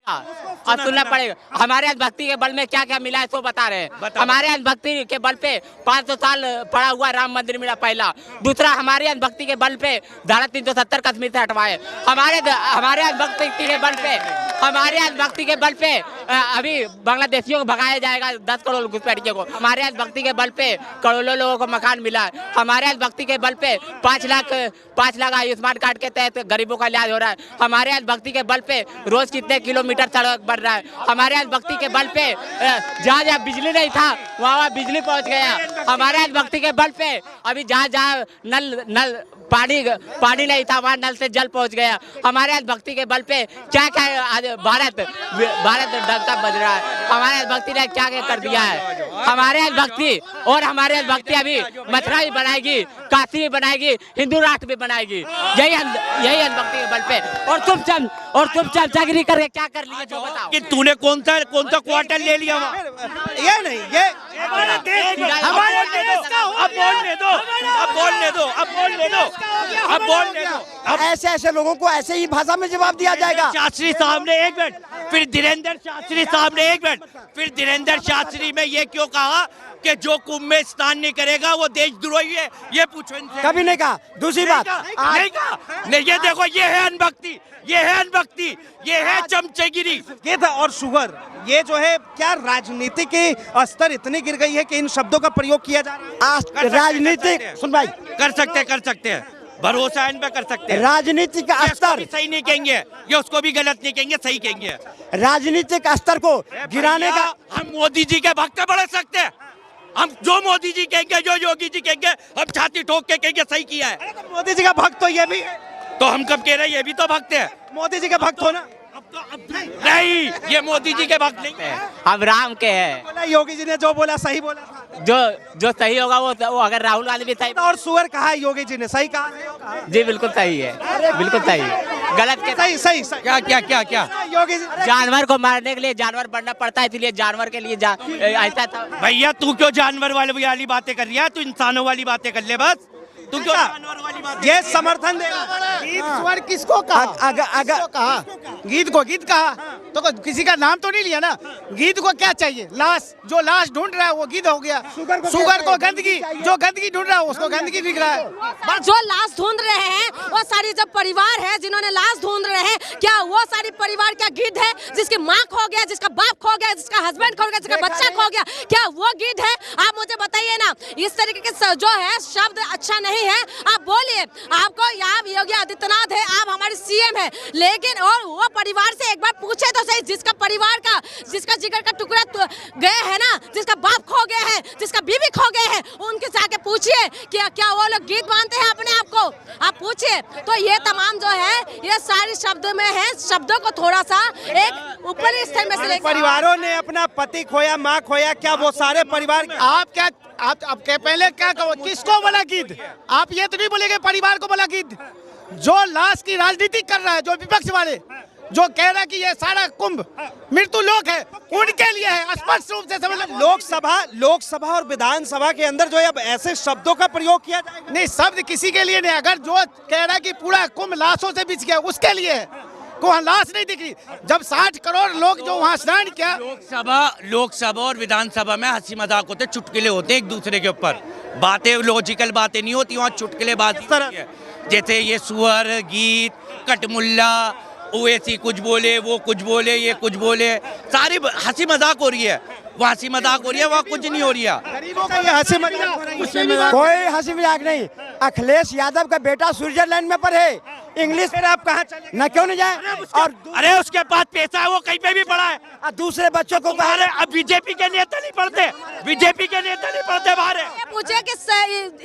और सुनना पड़ेगा। हमारे अंधभक्ति के बल में क्या क्या मिला है तो बता रहे हैं। हमारे अंधभक्ति के बल पे 500 साल पड़ा हुआ राम मंदिर मिला पहला। दूसरा, हमारे अंधभक्ति के बल पे धारा 370 कश्मीर से हटवाए। हमारे अंधभक्ति के बल पे अभी बांग्लादेशियों को भगाया जाएगा 10 करोड़ घुसपैठियों को। हमारे अंधभक्ति के बल पे करोड़ों लोगों को मकान मिला है। हमारे अंधभक्ति के बल पे 5 लाख आयुष्मान कार्ड के तहत गरीबों का इलाज हो रहा है। हमारे अंधभक्ति के बल पे रोज कितने किलोमीटर सड़क बन रहा है। हमारे अंधभक्ति के बल पे जहाँ जहाँ बिजली नहीं था वहाँ बिजली पहुँच गया। हमारे अंधभक्ति के बल पे अभी जहाँ नल पानी नहीं था वहाँ नल से जल पहुँच गया। हमारे अंधभक्ति के बल पे क्या क्या आज भारत डंका बज रहा है। हमारे अंधभक्ति ने क्या क्या कर दिया है। हमारे अंधभक्ति अभी मथुरा भी बनाएगी, काशी भी बनाएगी, हिंदू राष्ट्र भी बनाएगी। यही अंधभक्ति के बल पे। और तुम चमचागिरी करके क्या कर लिया जो बताओ कि तूने कौन सा क्वार्टर ले लिया वहाँ? ये नहीं, ये अब बोलने दो। ऐसे लोगों को ऐसे ही भाषा में जवाब दिया जाएगा। शास्त्री साहब ने 1 मिनट, फिर धीरेन्द्र शास्त्री साहब ने 1 मिनट, फिर धीरेन्द्र शास्त्री में ये क्यों कहा कि जो कुंभ में स्नान नहीं करेगा वो देशद्रोही है? ये पूछो इनसे। कभी नहीं कहा। दूसरी बात नहीं कहा। नहीं, ये देखो, ये है अनभक्ति, ये है चमचेगिरी। ये था। और शुगर, ये जो है क्या राजनीति के स्तर इतनी गिर गई है कि इन शब्दों का प्रयोग किया जा रहा है। राजनीतिक सुन भाई, कर सकते हैं, भरोसा इन पे कर सकते हैं। राजनीति का स्तर सही नहीं कहेंगे, ये उसको भी गलत नहीं कहेंगे, सही कहेंगे। राजनीतिक स्तर को गिराने का। हम मोदी जी के भक्त बढ़ सकते हैं। हम जो मोदी जी कहेंगे, जो योगी जी कहेंगे, हम छाती ठोक के कहेंगे सही किया है। मोदी जी का भक्त तो ये भी है। तो हम कब कह रहे हैं ये भी तो भक्त है? मोदी जी का भक्त हो ना। नहीं, ये मोदी जी के भक्त नहीं है, हम राम के हैं। बोला योगी जी ने जो बोला सही बोला था। जो सही होगा वो अगर राहुल गांधी भी सही। और सुअर कहा है योगी जी ने, सही कहा। जी बिल्कुल सही है, बिल्कुल सही। गलत के सही। क्या योगी जी जानवर को मारने के लिए जानवर बनना पड़ता है, इसलिए जानवर के लिए ऐसा था। भैया तू क्यों जानवर वाली बातें कर रही है? तू इंसानों वाली बातें कर ले बस। तू क्यों जानवर वाली बात? ये समर्थन दे। गीत स्वर किसको कहा? गीत कहा तो किसी का नाम तो नहीं लिया ना। गीत को क्या चाहिए? लाश, जो लाश ढूंढ रहा है वो गीत हो गया। शुगर को गंदगी, जो गंदगी ढूंढ रहा है उसको गंदगी दिख रहा है। जो लाश ढूंढ रहे हैं वो सारी जब परिवार है जिन्होंने लाश ढूंढ रहे हैं, क्या वो सारी परिवार क्या गीत है? जिसकी माँ खो गया, जिसका बाप खो गया, जिसका हस्बैंड खो गया, जिसका बच्चा खो गया, क्या वो गीत है? आप मुझे बताइए ना। इस तरीके के जो है शब्द अच्छा नहीं है। आप बोलिए, आपको आप योगी आदित्यनाथ है, आप हमारे सीएम है, लेकिन और वो परिवार से एक बार पूछे तो सही, जिसका परिवार का, जिसका जिगर का टुकड़ा गया है ना, जिसका बाप खो गया है, जिसका बीवी खो गए हैं, उनके जाके पूछिए कि क्या वो लोग गीत मानते हैं अपने आप को? आप पूछिए। तो ये तमाम जो है ये सारे शब्दों में है, शब्दों को थोड़ा सा एक ऊपरी स्तर में से परिवारों ने अपना पति खोया, माँ खोया, क्या वो सारे परिवार? आप पहले क्या कहो, किसको बोला गीत? आप ये तो नहीं बोलेंगे परिवार को बोला गीत। जो लाश की राजनीति कर रहा है, जो विपक्ष वाले जो कह रहा है कि ये सारा कुंभ मृत्यु लोक है, उनके लिए है। स्पष्ट रूप से समझ। लोकसभा और विधानसभा के अंदर जो है अब ऐसे शब्दों का प्रयोग किया जाएगा। नहीं, शब्द किसी के लिए नहीं। अगर जो कह रहा है कि पूरा कुंभ लाशों से बिछ गया, उसके लिए है। वहाँ लाश नहीं दिख रही। जब 60 करोड़ लोग जो वहाँ स्नान किया। लोकसभा और विधानसभा में हंसी मजाक होते, चुटकुले होते एक दूसरे के ऊपर, बातें लॉजिकल बातें नहीं होती, वहाँ चुटकुले बात जैसे ये सुअर गीत, कटमुल्ला, ओवैसी कुछ बोले, वो कुछ बोले, ये कुछ बोले, सारी हंसी मजाक हो रही है। वहाँ हंसी मजाक हो रही है, वहाँ कुछ नहीं हो रही है। कोई हंसी मजाक नहीं। अखिलेश यादव का बेटा स्विट्जरलैंड में पढ़े, इंग्लिश में। आप कहाँ चले? ना क्यों नहीं जाए? और अरे उसके पास पैसा है, वो कहीं पे भी पढ़ा है। दूसरे बच्चों को बाहर अब बीजेपी के नेता नहीं पढ़ते, बाहर है। पूछे कि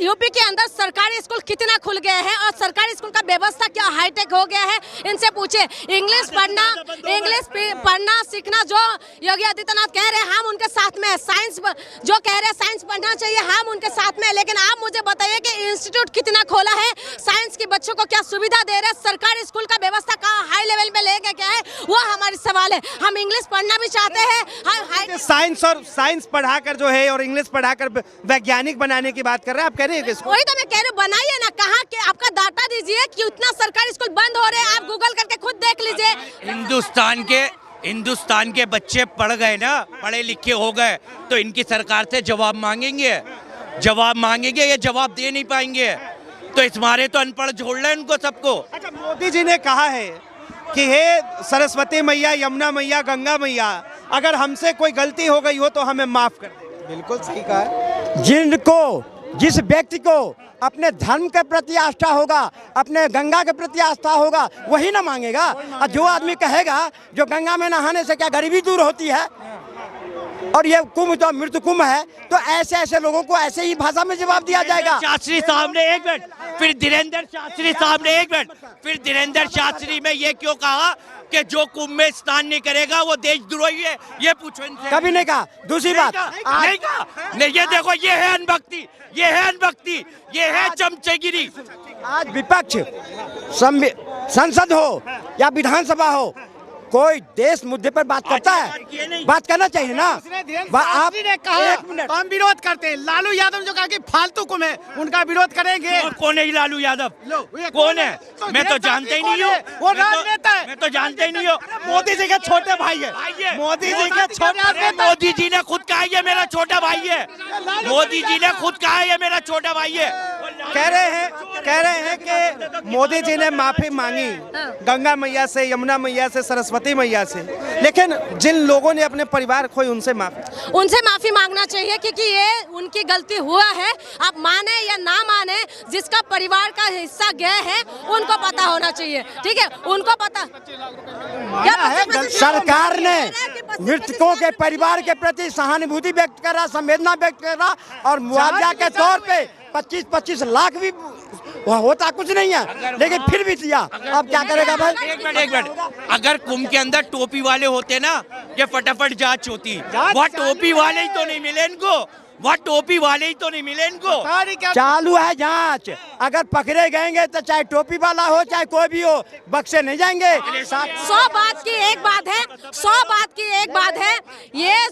यूपी के अंदर सरकारी स्कूल कितना खुल गए हैं और सरकारी स्कूल का व्यवस्था क्या हाईटेक हो गया है, इनसे पूछे। इंग्लिश पढ़ना सीखना जो योगी आदित्यनाथ कह रहे हैं, हम उनके साथ में। साइंस जो कह रहे हैं साइंस पढ़ना चाहिए, हम उनके साथ में। लेकिन आप मुझे बताइए कि इंस्टीट्यूट कितना खोला है, साइंस के बच्चों को क्या सुविधा दे रहे हैं, सरकारी स्कूल का व्यवस्था कहाँ हाई लेवल पे लेके क्या है, वो हमारी सवाल है। हम इंग्लिश पढ़ना भी चाहते हैं। साइंस पढ़ाकर जो है और इंग्लिश पढ़ाकर वैज्ञानिक बनाने की बात कर रहे हैं। आप कह रहे हैं कि वही तो मैं कह रही हूँ, बनाइए ना। कहाँ के आपका डाटा दीजिए कि उतना सरकारी स्कूल बंद हो रहे हैं, आप गूगल करके खुद देख लीजिए। हिंदुस्तान के बच्चे पढ़ गए ना, पढ़े लिखे हो गए, तो इनकी सरकार से जवाब मांगेंगे, ये जवाब दे नहीं पाएंगे। तो इस मारे तो अनपढ़ छोड़ रहे हैं इनको सबको। अच्छा, मोदी जी ने कहा है कि हे सरस्वती मैया, यमुना मैया, गंगा मैया, अगर हमसे कोई गलती हो गई हो तो हमें माफ कर दे। बिल्कुल सही कहा है। जिस व्यक्ति को अपने धर्म के प्रति आस्था होगा, अपने गंगा के प्रति आस्था होगा, वही ना मांगेगा। और जो आदमी कहेगा जो गंगा में नहाने से क्या गरीबी दूर होती है और ये कुंभ तो मृत्यु कुंभ है, तो ऐसे लोगों को ऐसे ही भाषा में जवाब दिया जाएगा। शास्त्री साहब ने एक मिनट, फिर धीरेन्द्र शास्त्री साहब ने एक मिनट, फिर धीरेन्द्र शास्त्री में ये क्यों कहा कि जो कुंभ में स्नान नहीं करेगा वो देशद्रोही है? ये पूछो इनसे। कभी नहीं कहा। दूसरी बात, नहीं कहा। नहीं, ये देखो, ये है अनभक्ति, ये है अनभक्ति, ये है चमचेगिरी। आज विपक्ष संसद हो या विधानसभा हो, कोई देश मुद्दे पर बात करता है? बात करना चाहिए ना। आप ने कहा तो हम विरोध करते हैं। लालू यादव जो कहा कि फालतू कुंभ है, उनका विरोध करेंगे। और कौन है लालू यादव? कौन है? मैं तो जानते ही नहीं हूँ। वो राजनेता है। मैं तो जानते ही नहीं हूँ। मोदी जी का छोटे भाई है। मोदी जी का छोटा, मोदी जी ने खुद कहा ये मेरा छोटा भाई है। मोदी जी ने खुद कहा ये मेरा छोटा भाई है। कह रहे हैं कि मोदी जी ने माफी मांगी गंगा मैया से, यमुना मैया से, सरस्वती मैया से, लेकिन जिन लोगों ने अपने परिवार खोए उनसे माफी मांगना चाहिए, क्योंकि ये उनकी गलती हुआ है। आप माने या ना माने, जिसका परिवार का हिस्सा गया है उनको पता होना चाहिए। ठीक है, उनको पता। सरकार ने मृतकों के परिवार के प्रति सहानुभूति व्यक्त करा, संवेदना व्यक्त करा, और मुआवजा के तौर पे 25-25 लाख भी होता कुछ नहीं है, लेकिन फिर भी दिया। अब क्या करेगा भाई? एक मिनट, अगर कुंभ के अंदर टोपी वाले होते ना, ये फटाफट जांच होती। वह टोपी वाले ही तो नहीं मिले इनको, चालू है जांच। अगर पकड़े गएंगे तो चाहे टोपी वाला हो चाहे कोई भी हो, बक्से नहीं जाएंगे। 100 बात की एक बात है, ये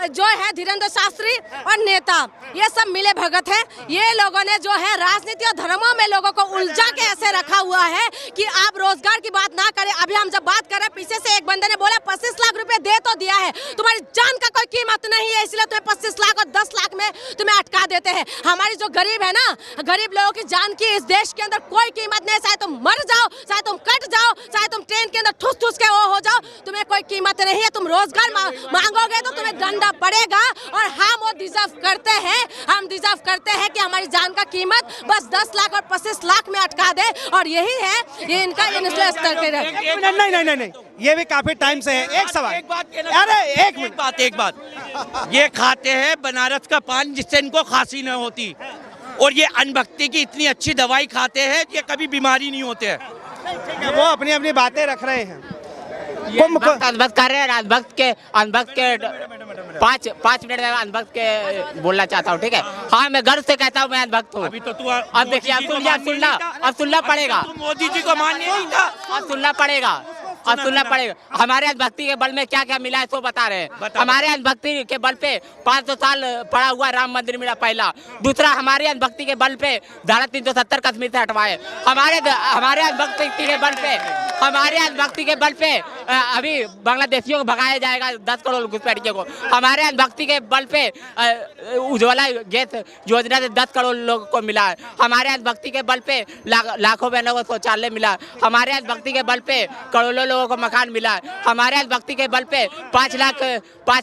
जो है धीरेन्द्र शास्त्री और नेता, ये सब मिले भगत है। ये लोगों ने जो है राजनीति और धर्मों में लोगों को उलझा के ऐसे रखा हुआ है कि आप रोजगार की बात ना करें। अभी हम जब बात कर रहे हैं, पीछे से एक बंदे ने बोला 25 लाख रुपए दे तो दिया है, तुम्हारी जान का कोई कीमत नहीं है, इसलिए तुम्हें 25 लाख और 10 लाख में तुम्हें अटका देते हैं। हमारी जो गरीब है ना, गरीब लोगों की जान की इस देश के अंदर कोई कीमत नहीं। चाहे तुम मर जाओ, चाहे तुम कट जाओ, चाहे तुम ट्रेन के अंदर ठुस के वो हो जाओ, तुम्हें कोई कीमत नहीं है। तुम रोजगार मांगोगे तो तुम्हें डंडा पड़ेगा। और हम वो डिजर्व करते हैं कि हमारी जान का कीमत बस 10 लाख और 25 लाख में अटका दे। और यही है ये इनका स्तर के नहीं, ये भी काफी टाइम से है। एक सवाल, एक बात, ये खाते हैं बनारस का पान जिससे इनको खांसी न होती, और ये अनभक्ति की इतनी अच्छी दवाई खाते हैं, ये कभी बीमारी नहीं होते हैं। वो अपनी बातें रख रहे हैं। अनभक्त कर रहे हैं। अनभक्त के 5 मिनट में अनभक्त के बोलना चाहता हूँ। ठीक है, हाँ, मैं गर्व से कहता हूँ मैं अनभक्त हूँ। अभी तो तू अब देखिए, अब सुनना पड़ेगा। मोदी जी को मानने नहीं था, अब सुनना पड़ेगा। हमारे अनभक्ति के बल में क्या क्या मिला है तो बता रहे हैं। हमारे अनभक्ति के बल पे 500 साल पड़ा हुआ राम मंदिर मिला पहला। दूसरा, हमारे अनभक्ति के बल पे धारा 370 कश्मीर से हटवाए। हमारे अनभक्ति के बल पे अभी बांग्लादेशियों को भगाया जाएगा 10 करोड़ घुसपैठियों को। हमारे अनभक्ति के बल पे उज्ज्वला गैस योजना से 10 करोड़ लोगों को मिला है। हमारे अनभक्ति के बल पे लाखों बहनों को शौचालय मिला। हमारे अनभक्ति के बल पे करोड़ों लोगों को मकान मिला है। हमारे अनभक्ति के बल पे 5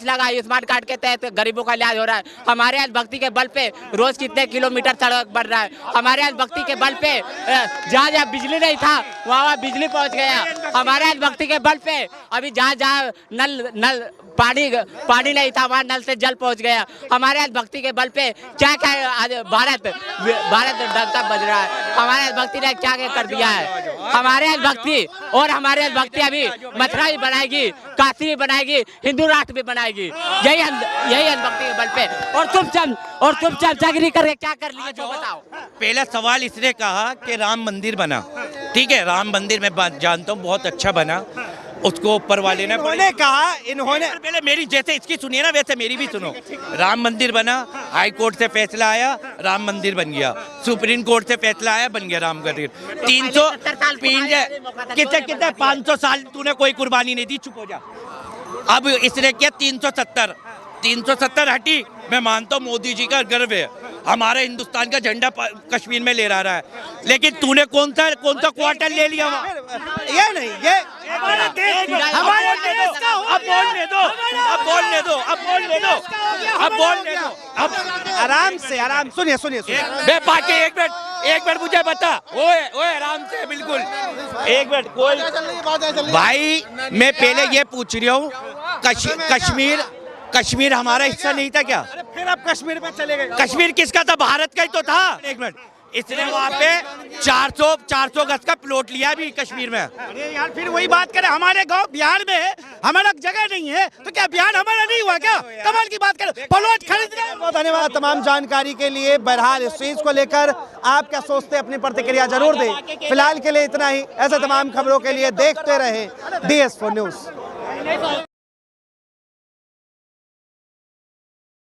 लाख आयुष्मान कार्ड के तहत गरीबों का इलाज हो रहा है। हमारे अनभक्ति के बल पे रोज कितने किलोमीटर सड़क बन रहा है। हमारे अनभक्ति के बल पे जहाँ बिजली नहीं था वहाँ बिजली पहुँच गया। हमारे अनभक्ति के बल पे अभी जहाँ नल पानी नहीं था वहाँ नल से जल पहुँच गया। हमारे अनभक्ति के बल पे क्या आज भारत डंका बज रहा है। हमारे अनभक्ति ने क्या कर दिया है। हमारे अनभक्ति अभी मथुरा भी बनाएगी, काशी भी बनाएगी, हिंदू राष्ट्र भी बनाएगी। यही अनभक्ति के बल पे। और तुम चमचागिरी करके क्या कर लिए जो बताओ। पहला सवाल इसने कहा कि राम मंदिर बना। ठीक है, राम मंदिर मैं जानता हूँ बहुत अच्छा बना, उसको ऊपर वाले ने पहले मेरी जैसे इसकी सुनिए ना वैसे मेरी भी सुनो। राम मंदिर बना, हाई कोर्ट से फैसला आया, राम मंदिर बन गया। सुप्रीम कोर्ट से फैसला आया, बन गया राम मंदिर। 300 कितने 500 साल तूने कोई कुर्बानी नहीं दी, चुप हो जा। अब इसने किया 370 हटी। मैं मानता हूँ मोदी जी का गर्व है, हमारे हिंदुस्तान का झंडा कश्मीर में ले रहा है, लेकिन तूने कौन सा क्वार्टर ले लिया वहाँ? ये नहीं, ये हमारे देश का अब बोलने दो, अब बोलने दो, अब बोलने दो, अब बोलने दो, अब आराम से, आराम, सुनिए सुनिए सुनिए। बे पाके एक मिनट मुझे बता। ओए आराम से, बिल्कुल एक मिनट। कोई भाई, मैं पहले ये पूछ रही हूँ, कश्मीर हमारा हिस्सा नहीं था क्या? फिर आप कश्मीर पे चले गए। कश्मीर किसका था? भारत का ही तो था। एक मिनट, इसने वहाँ पे 400 गज का प्लॉट लिया भी कश्मीर में। अरे यार, फिर वही बात करें, हमारे गांव बिहार में हमारा जगह नहीं है तो क्या बिहार हमारा नहीं हुआ क्या? कमाल की बात करें, प्लॉट खरीद रहे हैं। बहुत धन्यवाद तमाम जानकारी के लिए। बहरहाल इस चीज को लेकर आप क्या सोचते हैं, अपनी प्रतिक्रिया जरूर दें। फिलहाल के लिए इतना ही। ऐसे तमाम खबरों के लिए देखते रहे DS4 न्यूज।